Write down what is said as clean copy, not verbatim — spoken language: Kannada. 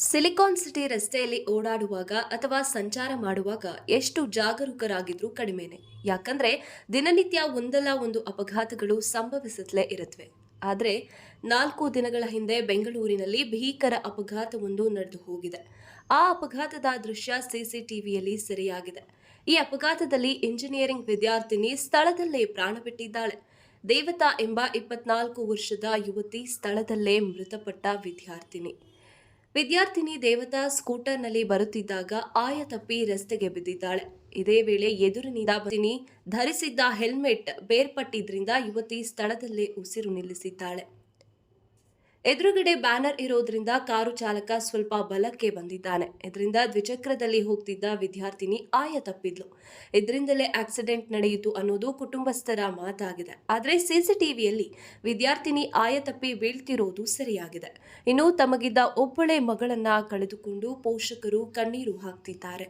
ಸಿಲಿಕಾನ್ ಸಿಟಿ ರಸ್ತೆಯಲ್ಲಿ ಓಡಾಡುವಾಗ ಅಥವಾ ಸಂಚಾರ ಮಾಡುವಾಗ ಎಷ್ಟು ಜಾಗರೂಕರಾಗಿದ್ರೂ ಕಡಿಮೆನೆ. ಯಾಕಂದ್ರೆ ದಿನನಿತ್ಯ ಒಂದಲ್ಲ ಒಂದು ಅಪಘಾತಗಳು ಸಂಭವಿಸುತ್ತಲೇ ಇರುತ್ತವೆ. ಆದರೆ 4 ದಿನಗಳ ಹಿಂದೆ ಬೆಂಗಳೂರಿನಲ್ಲಿ ಭೀಕರ ಅಪಘಾತವೊಂದು ನಡೆದು ಹೋಗಿದೆ. ಆ ಅಪಘಾತದ ದೃಶ್ಯ ಸಿಸಿಟಿವಿಯಲ್ಲಿ ಸೆರೆಯಾಗಿದೆ. ಈ ಅಪಘಾತದಲ್ಲಿ ಇಂಜಿನಿಯರಿಂಗ್ ವಿದ್ಯಾರ್ಥಿನಿ ಸ್ಥಳದಲ್ಲೇ ಪ್ರಾಣ ಬಿಟ್ಟಿದ್ದಾಳೆ. ದೇವತಾ ಎಂಬ 24 ವರ್ಷದ ಯುವತಿ ಸ್ಥಳದಲ್ಲೇ ಮೃತಪಟ್ಟ ವಿದ್ಯಾರ್ಥಿನಿ ದೇವತಾ ಸ್ಕೂಟರ್ನಲ್ಲಿ ಬರುತ್ತಿದ್ದಾಗ ಆಯತಪ್ಪಿ ರಸ್ತೆಗೆ ಬಿದ್ದಿದ್ದಾಳೆ. ಇದೇ ವೇಳೆ ಎದುರಿನಿಂದ ಬನ್ನಿ ಧರಿಸಿದ್ದ ಹೆಲ್ಮೆಟ್ ಬೇರ್ಪಟ್ಟಿದ್ರಿಂದ ಯುವತಿ ಸ್ಥಳದಲ್ಲೇ ಉಸಿರು ನಿಲ್ಲಿಸಿದ್ದಾಳೆ. ಎದುರುಗಡೆ ಬ್ಯಾನರ್ ಇರೋದ್ರಿಂದ ಕಾರು ಚಾಲಕ ಸ್ವಲ್ಪ ಬಲಕ್ಕೆ ಬಂದಿದ್ದಾನೆ. ಇದರಿಂದ ದ್ವಿಚಕ್ರದಲ್ಲಿ ಹೋಗ್ತಿದ್ದ ವಿದ್ಯಾರ್ಥಿನಿ ಆಯತಪ್ಪಿದ್ಲು. ಇದರಿಂದಲೇ ಆಕ್ಸಿಡೆಂಟ್ ನಡೆಯಿತು ಅನ್ನೋದು ಕುಟುಂಬಸ್ಥರ ಮಾತಾಗಿದೆ. ಆದರೆ ಸಿಸಿಟಿವಿಯಲ್ಲಿ ವಿದ್ಯಾರ್ಥಿನಿ ಆಯತಪ್ಪಿ ಬೀಳ್ತಿರೋದು ಸರಿಯಾಗಿದೆ. ಇನ್ನು ತಮಗಿದ್ದ ಒಬ್ಬಳೇ ಮಗಳನ್ನ ಕಳೆದುಕೊಂಡು ಪೋಷಕರು ಕಣ್ಣೀರು ಹಾಕ್ತಿದ್ದಾರೆ.